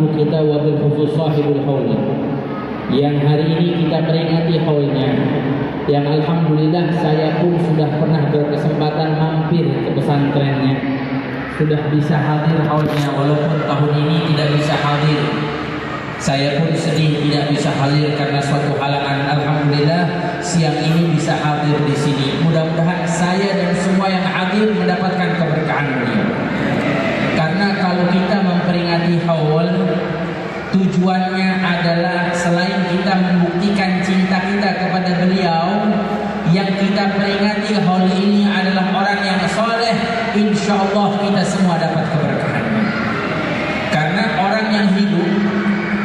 tamu kita, wabil khusus sahibul haul, yang hari ini kita peringati haulnya, yang alhamdulillah saya pun sudah pernah berkesempatan mampir ke pesantrennya, sudah bisa hadir haulnya, walaupun tahun ini tidak bisa hadir. Saya pun sedih tidak bisa hadir karena suatu halangan. Alhamdulillah siang ini bisa hadir di sini. Mudah-mudahan saya dan semua yang hadir mendapatkan keberkahan beliau. Karena kalau kita memperingati haul, tujuannya adalah selain kita membuktikan cinta kita kepada beliau, yang kita peringati haul ini adalah orang yang soleh. Insya Allah kita semua dapat keberkahan. Karena orang yang hidup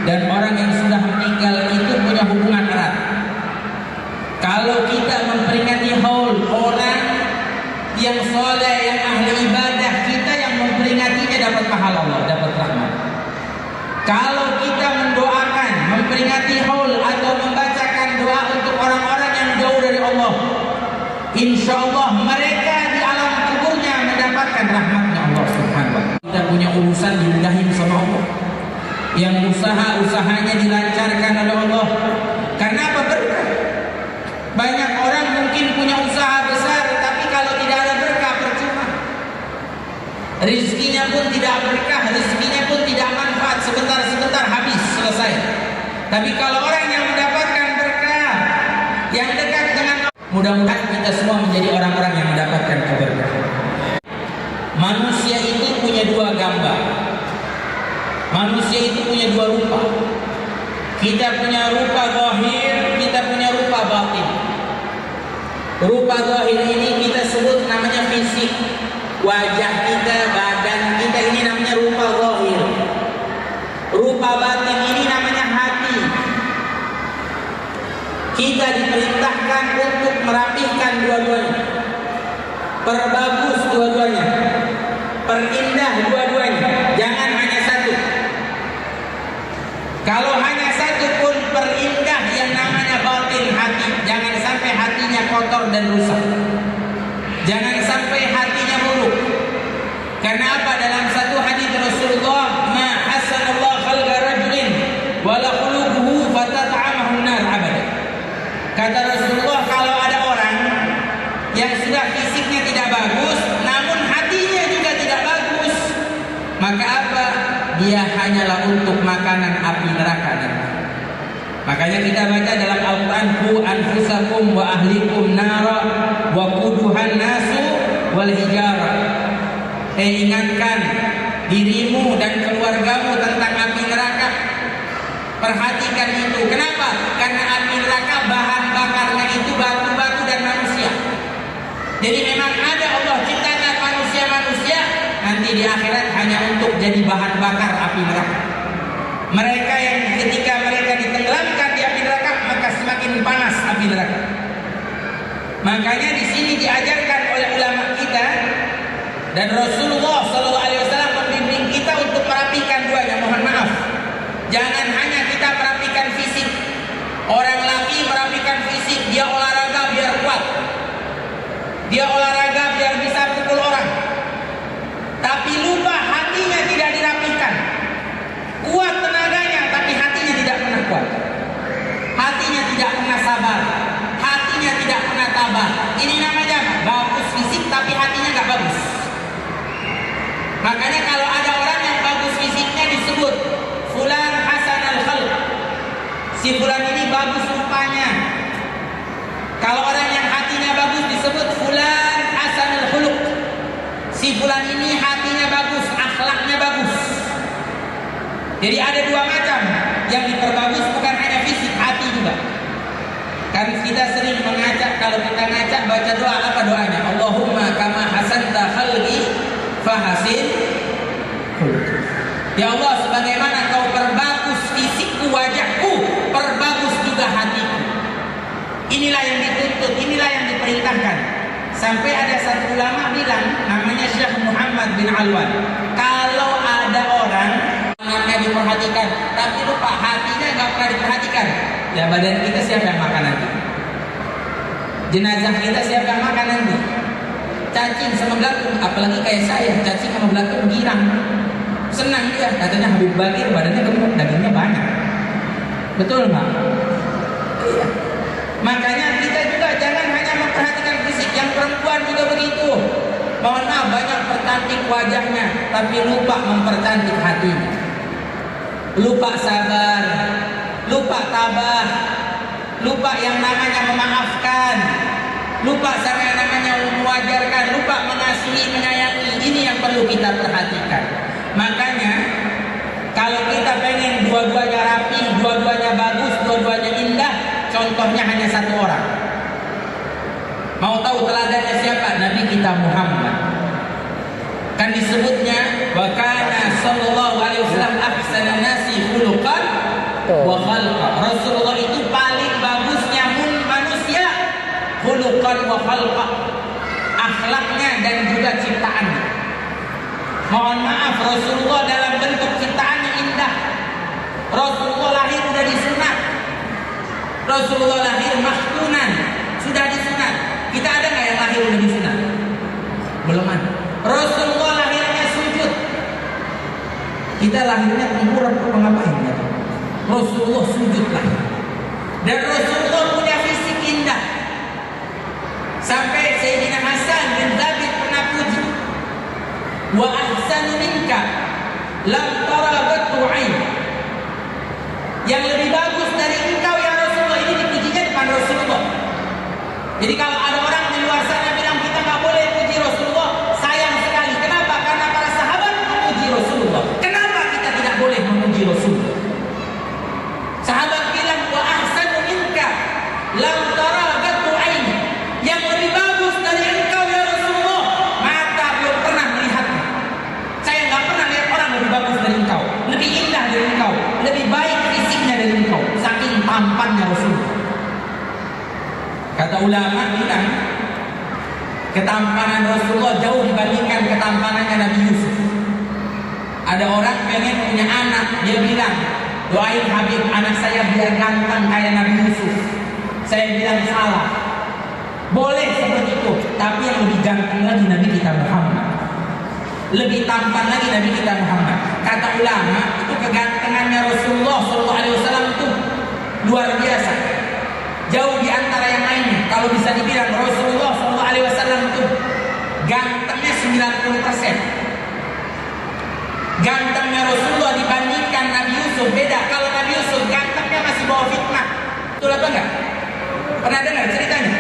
dan orang yang sudah meninggal itu punya hubungan erat. Kalau kita memperingati haul orang yang soleh, yang ahli ibadah, kita yang memperingatinya dapat pahala Allah, dapat rahmat. Kalau kita mendoakan, memperingati haul atau membacakan doa untuk orang-orang yang jauh dari Allah, insya Allah mereka di alam kuburnya mendapatkan rahmatnya Allah Subhanahu wa ta'ala. Kita punya urusan dimudahin sama Allah, yang usahanya dilancarkan oleh Allah. Karena apa? Berkah. Banyak orang mungkin punya usaha besar, tapi kalau tidak ada berkah percuma. Rizkinya pun tidak berkah, rizkinya pun tidak manfaat, sebentar-sebentar habis, selesai. Tapi kalau orang yang mendapatkan berkah, yang dekat dengan Allah, mudah-mudahan kita semua menjadi orang-orang yang mendapatkan keberkahan. Manusia itu punya dua gambar. Manusia itu punya dua rupa. Kita punya rupa zahir, kita punya rupa batin. Rupa zahir ini kita sebut namanya fisik. Wajah kita, badan kita ini namanya rupa zahir. Rupa batin ini namanya hati. Kita diperintahkan untuk merapihkan dua-duanya, perbagus dua-duanya, perindah dua-duanya. Jangan hanya satu. Kalau hanya satu pun perindah yang namanya batin hati. Jangan sampai hatinya kotor dan rusak. Jangan sampai hatinya buruk. Karena apa? Dalam satu hadis Rasulullah, ma hasanallahu khalqa rajulin wala khuluquhu fatat'amahu an-nar abada. Kata Rasulullah, kalau ada orang yang sudah fisiknya tidak bagus, namun hatinya juga tidak bagus, maka apa? Dia hanyalah untuk makanan api neraka nanti. Makanya kita baca dalam Al-Quran, Qu anfusakum wa ahlikum nara wa quduhan nasu wal hijara. Ingatkan dirimu dan keluargamu tentang api neraka. Perhatikan itu. Kenapa? Karena api neraka bahan bakarnya itu batu-batu dan manusia. Jadi memang ada Allah ciptakan manusia-manusia, nanti di akhirat hanya untuk jadi bahan bakar api neraka. Mereka yang ketika mereka ditenggelamkan di api neraka, maka semakin panas api neraka. Makanya di sini diajarkan oleh ulama kita dan Rasulullah SAW membimbing kita untuk merapikan duanya. Mohon maaf, jangan hanya kita merapikan fisik. Orang laki merapikan fisik, dia olahraga biar kuat, dia olahraga biar bisa pukul orang, tapi lupa hatinya tidak dirapihkan. Kuat tenaganya, tapi hatinya tidak pernah kuat. Hatinya tidak pernah sabar, hatinya tidak pernah tabah. Ini namanya bagus fisik, tapi hatinya gak bagus. Makanya kalau ada orang yang bagus fisiknya disebut fulan hasan al-khalq, si fulan ini bagus rupanya. Kalau orang yang hatinya bagus disebut fulan hasan al-khuluq, si fulan ini hatinya bagus, akhlaknya bagus. Jadi ada dua macam, yang diperbagus bukan hanya fisik, hati juga. Kan kita sering mengajak, kalau kita ngajak baca doa, apa doanya? Allahumma kama hasanta khalqi fahasin khuluqi. Ya Allah, sebagaimana kau perbagus fisikku, wajahku, perbagus juga hatiku. Inilah yang dituntut, inilah yang diperintahkan. Sampai ada satu ulama bilang, namanya Syekh Muhammad bin Alwan, kalau ada orang tangannya diperhatikan, tapi lupa hatinya nggak pernah diperhatikan, ya badan kita siapa yang makan nanti? Jenazah kita siapa yang makan nanti? Cacing sama belatung, apalagi kayak saya, cacing sama belatung girang. Senang dia, katanya Habib Bagir badannya gemuk, dagingnya banyak. Betul nggak? Iya. Makanya kita juga jangan hanya memperhatikan fisik, yang perempuan juga begitu. Mohon maaf, banyak percantik wajahnya, tapi lupa mempercantik hatinya. Lupa sabar, lupa tabah, lupa yang namanya memaafkan, lupa sama yang namanya mewajarkan, lupa mengasihi, menyayangi. Ini yang perlu kita perhatikan. Makanya kalau kita pengen dua-duanya rapi, dua-duanya bagus, dua-duanya indah, contohnya hanya satu orang. Mau tahu teladannya siapa? Nabi kita Muhammad. Kan disebutnya wa kana sallallahu alaihi wasallam ahsanan nasi khuluqan wa khalqa. Rasulullah itu paling bagusnya manusia khuluqan wa khalqa. Akhlaknya dan juga ciptaannya. Mohon maaf, Rasulullah dalam bentuk ciptaannya indah. Rasulullah lahir sudah disunat. Rasulullah lahir mahtunan, sudah disunat. Kita ada nggak yang lahir sudah disunat? Belum ada. Rasulullah lahirnya sujud. Kita lahirnya tengkurap apa ngapain ya? Rasulullah sujud lahir. Dan Rasulullah punya fisik indah. Sampai Sayyidina Hasan bin Thabit pernah puji, wa ahsanu minka lam tarabattu ain. Yang lebih bagus dari engkau ya Rasulullah. Ini dipujinya depan Rasulullah. Jadi kalau ada orang di luar sana bilang kita nggak boleh puji Rasulullah, sayang sekali. Kenapa? Karena para sahabat memuji Rasulullah. Kenapa kita tidak boleh memuji Rasulullah? Sahabat bilang wa ahsanu minka lam tarabattu ain. Yang lebih bagus dari engkau ya Rasulullah, mata belum pernah melihatmu. Saya nggak pernah lihat orang lebih bagus dari engkau, lebih indah dari engkau, lebih baik fisiknya dari engkau. Saking tampannya Rasulullah. Kata ulama bilang ketampanan Rasulullah jauh dibandingkan ketampanannya Nabi Yusuf. Ada orang pengen punya anak, dia bilang doain Habib anak saya biar ganteng kayak Nabi Yusuf. Saya bilang salah. Boleh seperti itu, tapi yang lebih ganteng lagi Nabi kita Muhammad. Lebih tampan lagi Nabi kita Muhammad. Kata ulama, itu kegantengannya Rasulullah SAW itu luar biasa. Jauh di antara yang lainnya. Kalau bisa dibilang Rasulullah SAW itu gantengnya 90%. Gantengnya Rasulullah dibandingkan Nabi Yusuf beda. Kalau Nabi Yusuf gantengnya masih bawa fitnah. Betul apa enggak? Pernah dengar ceritanya?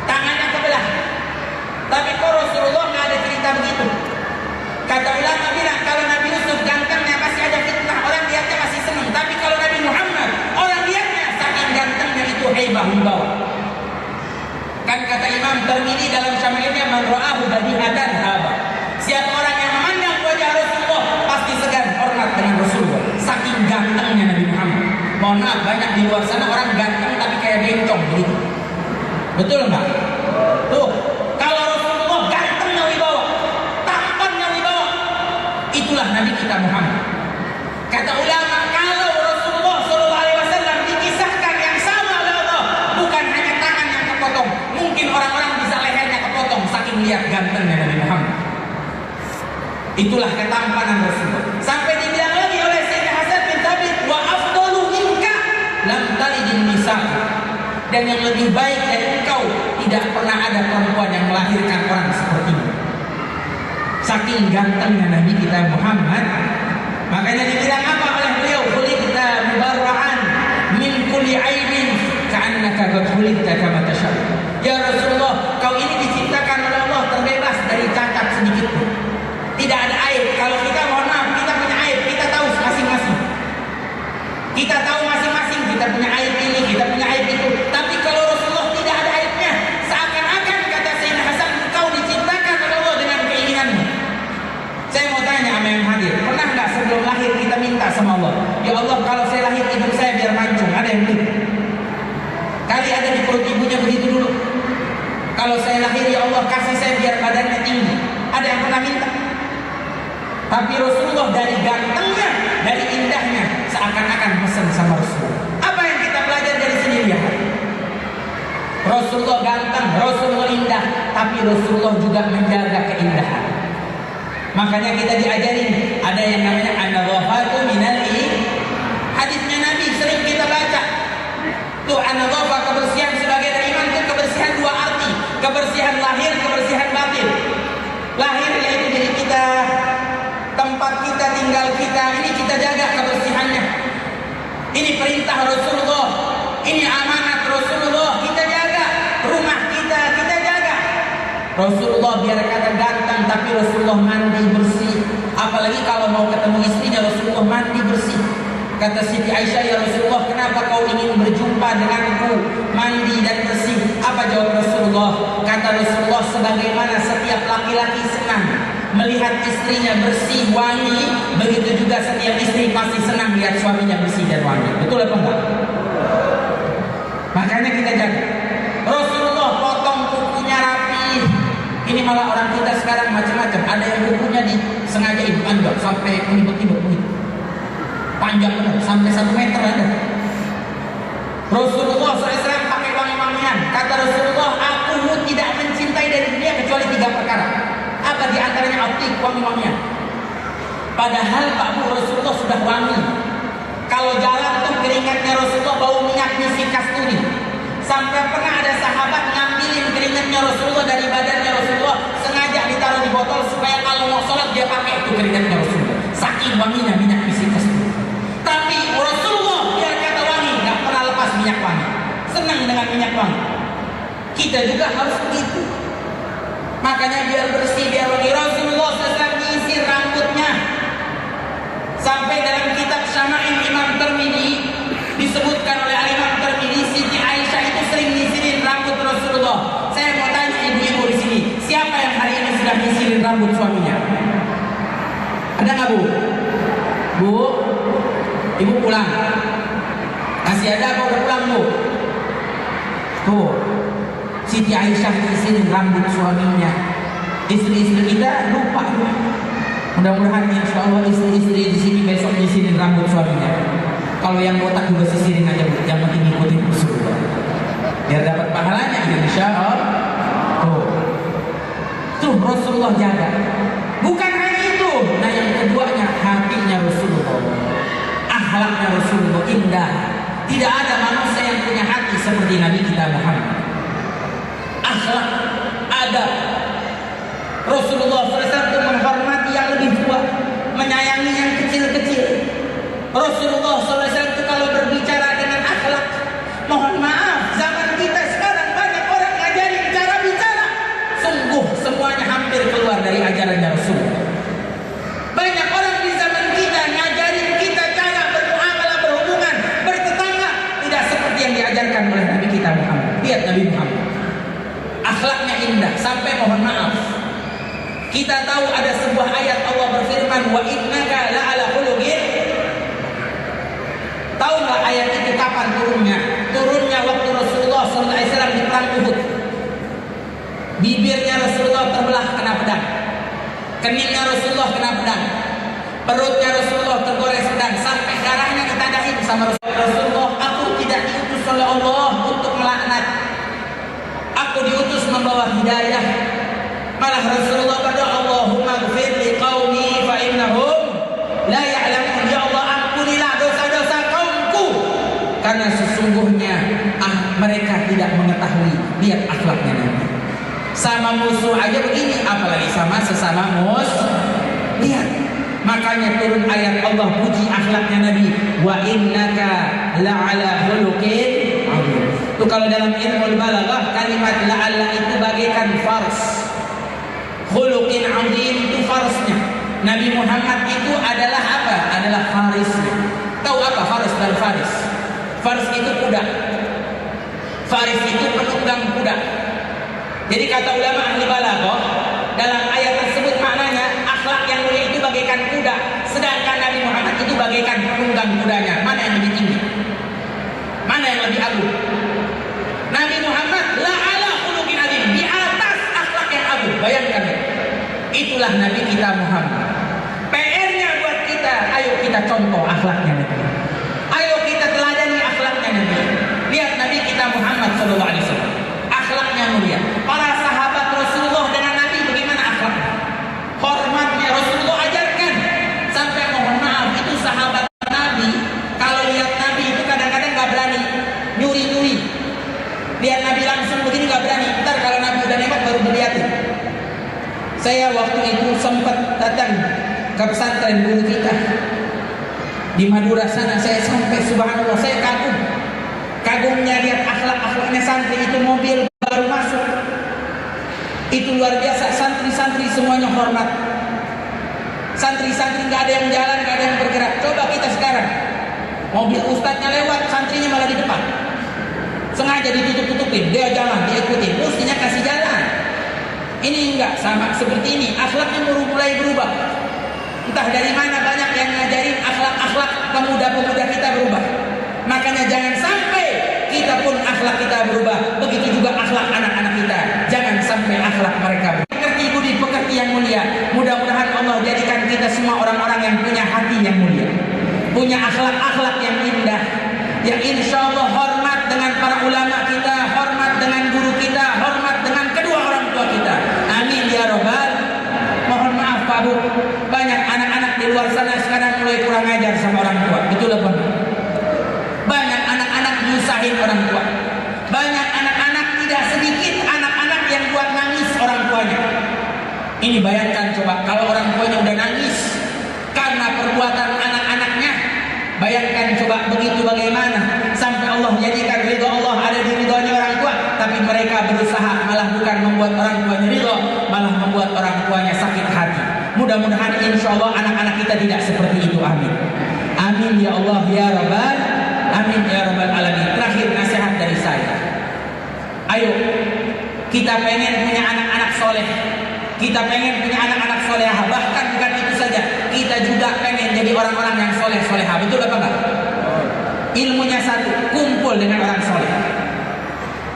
Tangannya kebelah. Tapi kok Rasulullah nggak ada cerita begitu. Kata ulama bilang kalau Nabi Yusuf gantengnya masih ada fitnah, orang lihatnya masih senang. Tapi kalau Nabi Muhammad, orang lihatnya saking gantengnya itu haibah membawa. Kan kata Imam Tirmidzi dalam Syamilnya, man ra'ahu badihatan haba. Siapa orang yang memandang wajah Rasulullah pasti segan hormat dengan Rasulullah. Saking gantengnya Nabi Muhammad. Mohon maaf, banyak di luar sana orang ganteng tapi kayak bencong begitu. Betul nggak? Tuh, kalau Rasulullah gantengnya wibawa, tampannya wibawa, itulah Nabi kita Muhammad. Kata ulama, kalau Rasulullah SAW dikisahkan yang sama oleh Allah, bukan hanya tangan yang kepotong, mungkin orang-orang bisa lehernya kepotong saking lihat gantengnya Nabi Muhammad. Itulah ketampanan Rasulullah. Sampai dibilang lagi oleh Sayyidina Hasan bin Thabit, wa afdalu minka lam talidin nisa. Dan yang lebih baik dari engkau tidak pernah ada perempuan yang melahirkan orang seperti ini. Saking gantengnya Nabi kita Muhammad. Makanya dibilang apa oleh beliau? Khuliqta mubarra'an min kulli aibin ka'annaka qad khuliqta kama tasha'. Ya Rasulullah, kau ini diciptakan oleh Allah terbebas dari cacat sedikit pun. Tidak ada aib. Kalau kita mohon maaf, kita punya aib, kita tahu masing-masing. Kita tahu masing-masing, kita punya aib ini, kita punya aib itu. Tapi kalau Rasulullah tidak ada aibnya, seakan-akan kata Sayyidina Hasan, engkau diciptakan oleh Allah dengan keinginanmu. Saya mau tanya sama yang hadir, pernah nggak sebelum lahir kita minta sama Allah, ya Allah kalau saya lahir hidup saya biar mancung? Ada yang begitu? Kali ada di perut ibunya begitu dulu. Kalau saya lahir ya Allah kasih saya biar badannya tinggi. Ada yang pernah minta? Tapi Rasulullah dari gantengnya, dari indahnya, seakan-akan pesan sama Rasulullah. Apa yang kita belajar dari sini ya? Rasulullah ganteng, Rasulullah indah, tapi Rasulullah juga menjaga keindahan. Makanya kita diajarin ada yang namanya an-nadhafatu minal iman. Hadisnya Nabi sering kita baca. Tuh an-nadhafah, kebersihan sebagai dari iman, itu kebersihan dua arti. Kebersihan lahir, kebersihan batin. Lahir yaitu diri kita, tempat kita, tinggal kita, ini kita jaga kebersihannya. Ini perintah Rasulullah, ini amanat Rasulullah, kita jaga. Rumah kita jaga. Rasulullah biar kata ganteng, tapi Rasulullah mandi bersih. Apalagi kalau mau ketemu istrinya, Rasulullah mandi bersih. Kata Siti Aisyah, ya Rasulullah, kenapa kau ingin berjumpa denganku, mandi dan bersih? Apa jawab Rasulullah? Kata Rasulullah, sebagaimana setiap laki-laki senang melihat istrinya bersih, wangi, begitu juga setiap istri pasti senang lihat suaminya bersih dan wangi. Betul apa enggak? Makanya kita jaga. Rasulullah potong kukunya rapi. Ini malah orang kita sekarang macam-macam. Ada yang kukunya disengajain panjang sampai menibet-nibet begitu. Panjang benar, sampai 1 meter ada. Rasulullah SAW pakai wangi-wangian. Kata Rasulullah, aku tidak mencintai dari dunia kecuali 3 perkara. Apa di antaranya? Atik, wangi-wangian. Padahal Pak Bu, Rasulullah sudah wangi. Kalau jalan tuh keringatnya Rasulullah bau minyak misi kasturi. Sampai pernah ada sahabat ngambilin keringatnya Rasulullah dari badannya Rasulullah, sengaja ditaruh di botol supaya kalau mau sholat dia pakai itu keringatnya Rasulullah. Saking wanginya minyak misi kasturi. Tapi Rasulullah biar kata wangi, nggak pernah lepas minyak wangi. Senang dengan minyak wangi. Kita juga harus begitu. Makanya biar bersih, biar wangi. Rasulullah SAW nyisir rambutnya. Sampai dalam kitab Syama'il Imam Tirmidzi disebutkan oleh Imam Tirmidzi, Siti Aisyah itu sering nyisirin rambut Rasulullah. Saya mau tanya ibu-ibu di sini, siapa yang hari ini sudah nyisirin rambut suaminya? Ada nggak Bu? Bu, ibu pulang. Masih ada apa udah pulang Bu? Tuh, Siti Aisyah nyisirin rambut suaminya. Istri-istri kita lupa. Mudah-mudahan insya Allah istri-istri di sini besok nyisirin rambut suaminya. Kalau yang botak juga sisirin aja Bu, yang penting ikutin Rasulullah. Biar dapat pahalanya insya Allah. Tuh Rasulullah jaga. Bukan hanya itu. Nah yang keduanya hatinya Rasulullah. Akhlaknya Rasulullah indah. Tidak ada manusia yang punya hati seperti Nabi kita Muhammad. Akhlak, adab. Rasulullah SAW menghormati yang lebih tua, menyayangi yang kecil-kecil. Rasulullah SAW itu kalau berbicara dengan akhlak, mohon maaf, zaman kita sekarang banyak orang ngajarin cara bicara. Sungguh semuanya hampir keluar dari ajarannya Rasulullah. Banyak orang di zaman kita ngajarin kita cara bermuamalah, berhubungan, bertetangga tidak seperti yang diajarkan oleh Nabi kita Muhammad. Lihat Nabi Muhammad, akhlaknya indah sampai mohon maaf. Kita tahu ada sebuah ayat Allah berfirman, wa innaka la'ala khuluqin. Tahu nggak ayat itu kapan turunnya? Turunnya waktu Rasulullah SAW di perang Uhud. Bibirnya Rasulullah terbelah kena pedang, keningnya Rasulullah kena pedang, perutnya Rasulullah tergores pedang, sampai darahnya ditadahin sama Rasulullah. Aku tidak diutus oleh Allah untuk melaknat, aku diutus membawa hidayah. Malah Rasulullah berdoa, Allahumma ghfir li qaumi fa innahum la ya'lamun. Ya Allah, ampunilah dosa-dosa kaumku karena sesungguhnya mereka tidak mengetahui. Lihat akhlaknya Nabi. Sama musuh aja begini, apalagi sama sesama musuh. Lihat. Makanya turun ayat Allah puji akhlaknya Nabi, wa innaka la'ala khuluqin 'azim. Itu kalau dalam ilmu balaghah kalimat la'alla itu bagaikan fars. Khuluqin 'azim itu farsnya. Nabi Muhammad itu adalah apa? Adalah farisnya. Tahu apa faris dan faris? Faris itu kuda. Faris itu penunggang kuda. Jadi kata ulama ahli balaghah, dalam ayat tersebut maknanya akhlak yang mulia itu bagaikan kuda, sedangkan Nabi Muhammad itu bagaikan penunggang kudanya. Mana yang lebih tinggi? Mana yang lebih agung? Nabi Muhammad la'ala khuluqin 'azim, di atas akhlak yang agung. Bayangkan, itulah Nabi kita Muhammad. PR-nya buat kita, ayo kita contoh akhlaknya Nabi. Ayo kita teladani akhlaknya Nabi. Lihat Nabi kita Muhammad SAW, akhlaknya mulia. Para sahabat Rasulullah dengan Nabi bagaimana akhlaknya? Hormatnya Rasulullah Saya waktu itu sempat datang ke pesantren guru kita di Madura sana. Saya sampai subhanallah, saya kagumnya lihat akhlaknya santri itu. Mobil baru masuk itu luar biasa, santri-santri semuanya hormat. Santri-santri nggak ada yang jalan, nggak ada yang bergerak. Coba kita sekarang, mobil ustadznya lewat, santrinya malah di depan, sengaja ditutup-tutupin, dia jalan, dia ikutin, mestinya kasih jalan. Ini enggak, sama seperti ini, akhlaknya mulai berubah. Entah dari mana banyak yang ngajarin akhlak-akhlak pemuda-pemuda kita berubah. Makanya jangan sampai kita pun akhlak kita berubah. Begitu juga akhlak anak-anak kita. Jangan sampai akhlak mereka berubah. Pekerti budi, pekerti yang mulia. Mudah-mudahan Allah jadikan kita semua orang-orang yang punya hati yang mulia, punya akhlak-akhlak yang indah, yang insya Allah hormat dengan para ulama kita, hormat dengan guru kita, hormat dengan kedua orang tua kita. Amin ya robbal. Mohon maaf Pak Bu, banyak anak-anak di luar sana sekarang mulai kurang ajar sama orang tua. Betul apa? Banyak anak-anak nyusahin orang tua. Banyak anak-anak, tidak sedikit anak-anak yang buat nangis orang tuanya. Ini bayangkan coba, kalau orang tuanya udah nangis karena perbuatan anak-anaknya, bayangkan coba begitu bagaimana. Sampai Allah jadikan ridho Allah ada di ridhonya orang tua, tapi mereka berusaha malah bukan membuat orang tuanya ridho, malah membuat orang tuanya sakit hati. Mudah-mudahan insya Allah anak-anak kita tidak seperti itu. Amin. Amin ya Allah ya Rabbal. Amin ya Rabbal Alamin. Terakhir nasihat dari saya, ayo kita pengen punya anak-anak soleh, kita pengen punya anak-anak solehah. Bahkan bukan itu saja, kita juga pengen jadi orang-orang yang soleh-solehah. Betul apa enggak? Ilmunya satu, kumpul dengan orang soleh,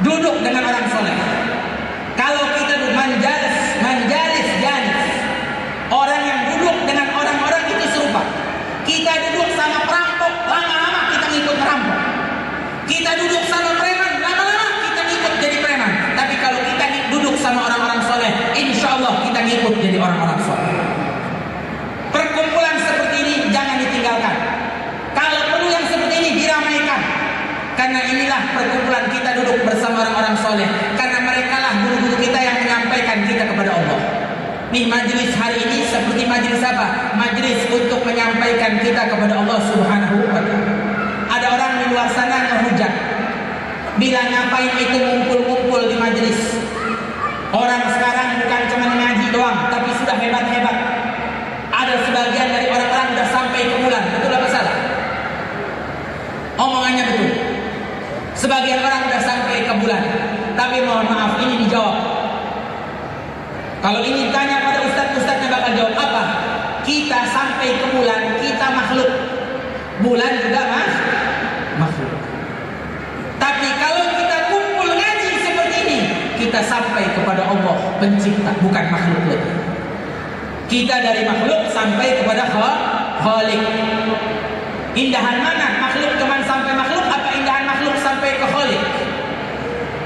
duduk dengan orang soleh. Kalau kita manjalis janis, orang yang duduk dengan orang-orang itu serupa. Kita duduk sama perampok, lama-lama kita ngikut perampok. Kita duduk sama preman, lama-lama kita ngikut jadi preman. Tapi kalau kita duduk sama orang-orang soleh, insya Allah kita ngikut jadi orang-orang soleh. Perkumpulan seperti ini jangan ditinggalkan. Kalau perlu yang seperti ini diramaikan. Karena inilah perkumpulan kita duduk bersama orang-orang soleh. Karena mereka lah guru-guru kita yang menyampaikan kita kepada Allah. Nih majelis hari ini seperti majelis apa? Majelis untuk menyampaikan kita kepada Allah Subhanahu wa ta'ala. Ada orang di luar sana ngehujat, bilang ngapain itu ngumpul-ngumpul di majelis. Orang sekarang bukan cuma ngaji doang, tapi sudah hebat-hebat. Ada sebagian dari orang-orang sudah sampai ke bulan. Betul apa salah? Omongannya betul. Sebagian orang sudah sampai ke bulan. Tapi mohon maaf, ini dijawab. Kalau ini tanya pada ustaz-ustaznya bakal jawab apa? Kita sampai ke bulan, kita makhluk. Bulan juga makhluk. Tapi kalau kita kumpul ngaji seperti ini, kita sampai kepada Allah pencipta, bukan makhluk lagi. Kita dari makhluk sampai kepada Khalik. Indahan mana? Makhluk cuma sampai makhluk, apa indahan makhluk sampai ke Khalik?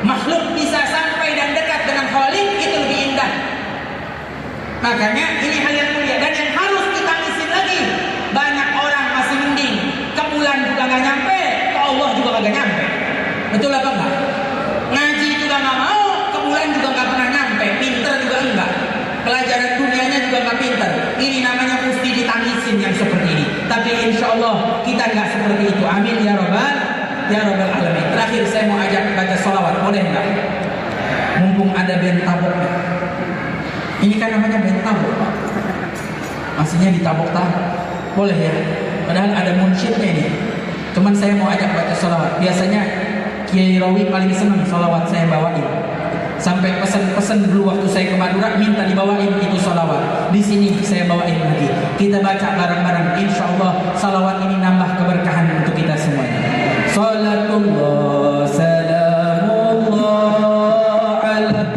Makhluk bisa sampai dan dekat dengan Khalik, itu lebih indah. Makanya ini hal yang mulia dan yang harus kita tangisin lagi. Banyak orang masih mending ke bulan juga nggak nyampe, ke Allah juga nggak nyampe. Betul apa enggak? Ngaji juga nggak mau, ke bulan juga nggak pernah nyampe. Pinter juga enggak, pelajaran dunianya juga nggak pinter. Ini namanya mesti ditangisin yang seperti ini. Tapi insya Allah kita nggak seperti itu. Amin ya Rabbal Alamin. Terakhir saya mau ajak baca sholawat, boleh nggak? Mumpung ada band taboknya. Ini kan namanya band tabok, Pak. Maksudnya ditabok-tabok. Boleh ya? Padahal ada munsyidnya ini. Cuman saya mau ajak baca sholawat. Biasanya Kiai Rawi paling senang sholawat saya bawain. Sampai pesan-pesan dulu waktu saya ke Madura minta dibawain itu sholawat. Di sini saya bawain lagi. Kita baca bareng-bareng. Insya Allah sholawat ini nambah keberkahan untuk kita semuanya. Salatullah salamullah ala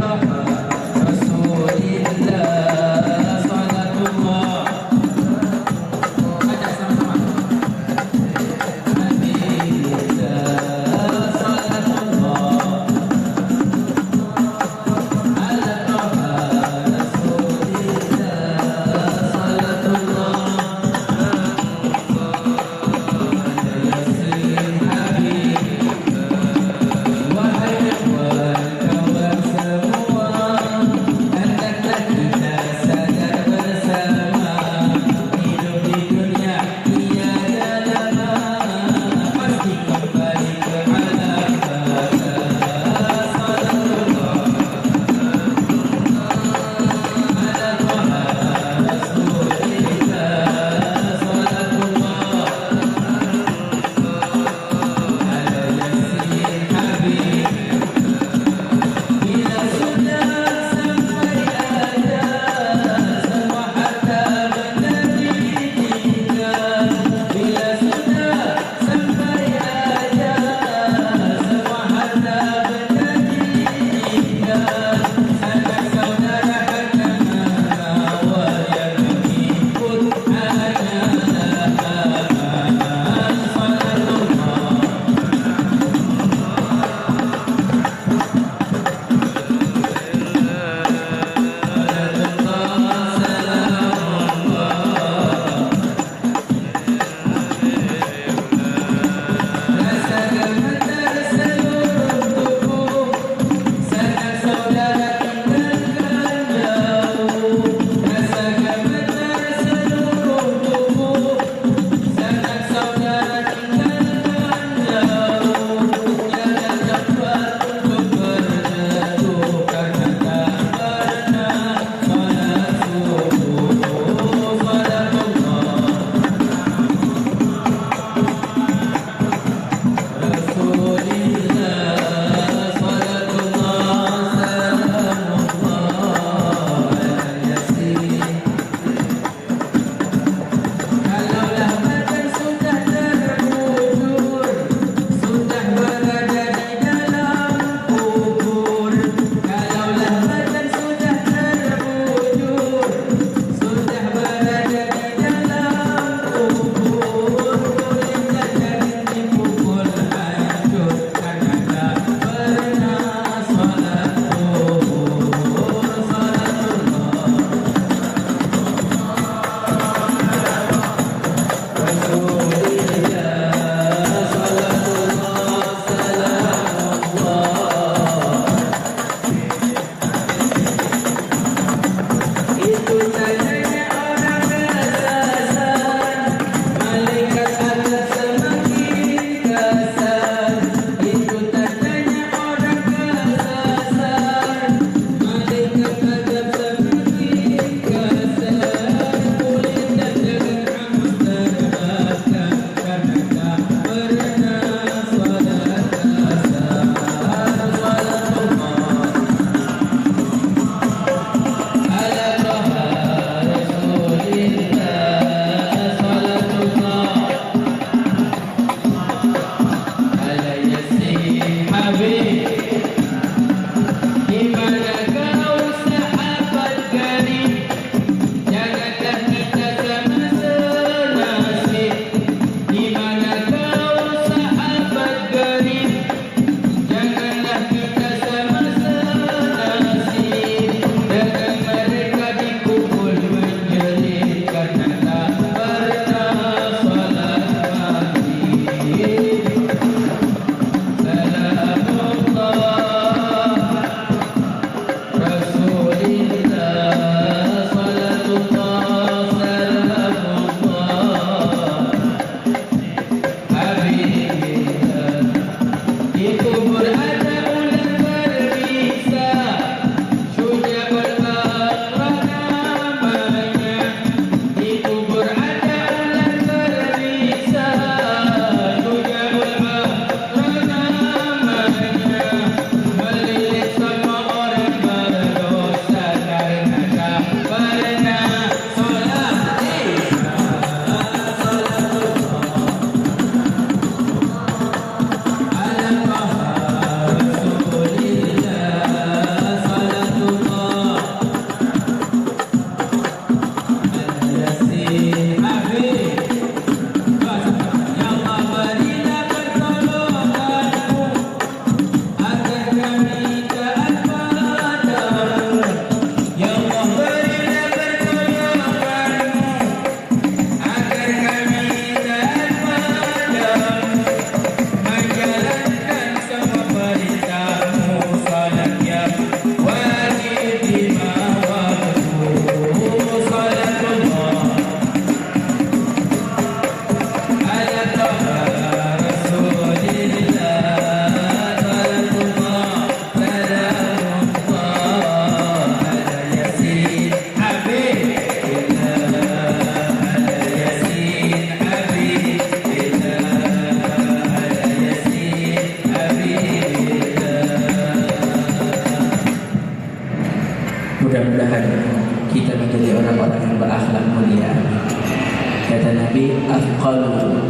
Nabi, aqallu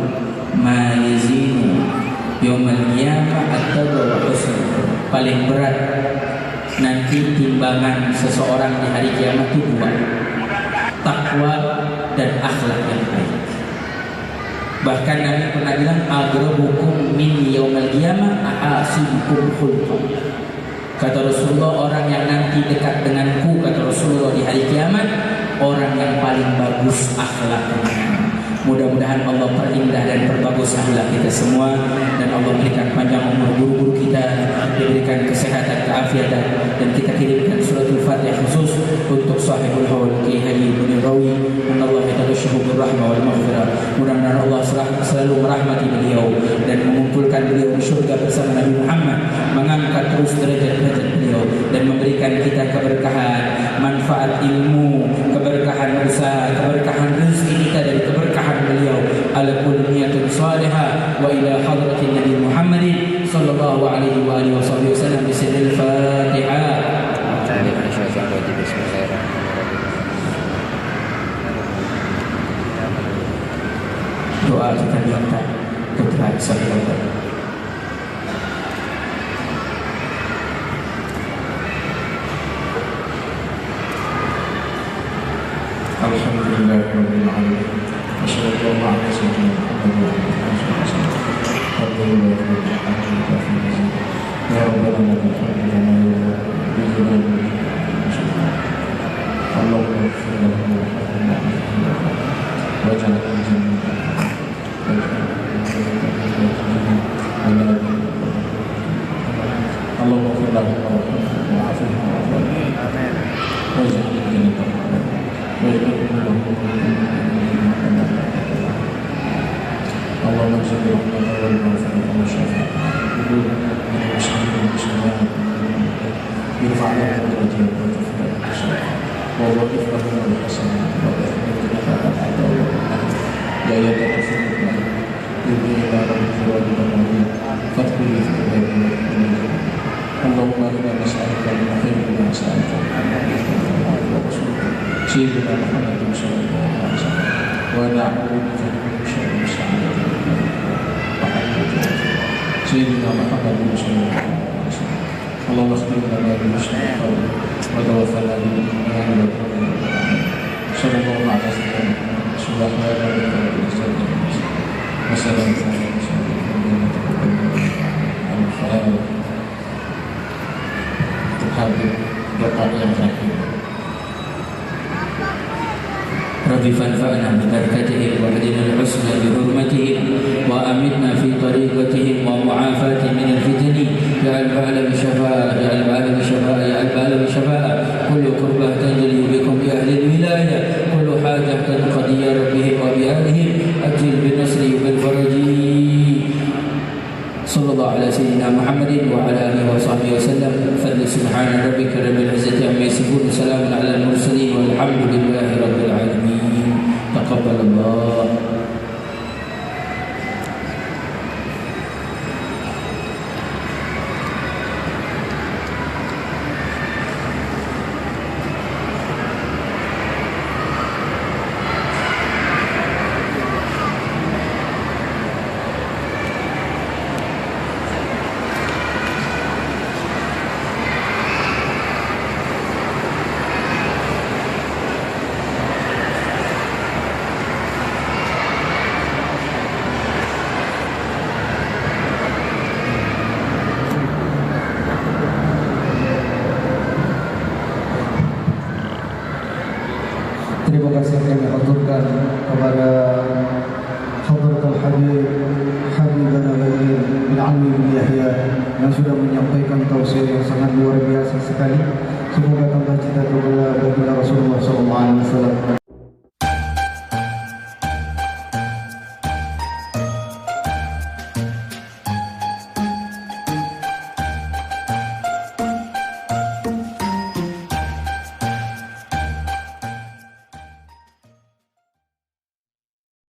ma yazinu yaumal qiyamah at-taqwa wa husn. Paling berat nanti timbangan seseorang di hari kiamat itu dua, takwa dan akhlak yang baik. Bahkan Nabi pernah bilang, aghrabukum min yaumal qiyamah ahasibukum khulqan. Kata Rasulullah, orang yang nanti dekat denganku, kata Rasulullah, di hari kiamat, orang yang paling bagus akhlaknya. Mudah-mudahan Allah perindah dan perbagus akhlak kita semua, dan Allah berikan panjang umur guru-guru kita, diberikan kesehatan, keafiatan, dan kita kirimkan suratul Fatihah khusus untuk sahibul haul Kiai Haji Ibnu Rawi, Allah yatabashshahu bil rahmah wal maghfirah. Mudah-mudahan Allah selalu merahmati beliau dan mengumpulkan beliau di surga bersama Nabi Muhammad, mengangkat terus derajat-derajat beliau dan memberikan kita keberkahan, manfaat ilmu, keberkahan usaha, keberkahan rezeki kita dari keberkahan beliau. Ala kulli niyatin salihah wa ila hadratin Nabi Muhammadin sallallahu alaihi wa alihi wasallam. Bismillahirrahmanirrahim. Doa kita minta putra sahabat. Alhamdulillahirabbil alamin. Wassallallahu ala sayyidina Muhammad wa ala alihi wasallam. Ya rabbana lakal hamdu kama yanbaghi Allahumma ighfir lahu warhamhu waj'alhu jannatan Allahumma ighfir lahu warhamhu wa'afihi waj'alhu jannatan اللهم اجعل رحمتك والمغفرة والشفاعة بدون من المسلمين والمسلمات يرفع لنا الدرجات وترفع الحسنات ووقف لهم الحسنات يا يتكفل يبني إلى ربك والمغفرة فادخلي في عبادك اللهم إنا نسألك من خير ما سألك ورسولك سيدنا محمد صلى الله عليه وسلم ونعوذ بك من شر ما سألك سيدنا محمد صلى الله عليه وسلم اللهم اختم لنا بحسن القول وتوفنا بالإيمان صلى الله عليه وسلم سبحان ربك رب العزة عما يصفون وسلام على المرسلين على الخير terhadir doa yang terakhir. Rabbi fanfa'na bi barakatihim wa hadina al-husna bi hurmatihim wa amitna fi tariqatihim wa mu'afati min al-fitani ya al-ba'la bi shafa'a ya al-ba'la bi shafa'a ya al-ba'la bi shafa'a kullu qurbah tanjali bikum bi ahli al-wilayah kullu hajah tanqadi ya rabbihim wa bi ahlihim ajil bi nasri bil faraji sallallahu ala sayyidina Muhammadin wa ala alihi wa sahbihi wasallam. Fadli subhana rabbika rabbil izzati amma yasifun, salamun ala al-mursalin walhamdulillahi rabbil alamin. Taqabbalallah. Terima kasih kami aturkan kepada Hadratul Habib Habibana bin Alwi bin Yahya yang sudah menyampaikan tausiah yang sangat luar biasa sekali. Semoga tambah cita kepada Rasulullah SAW.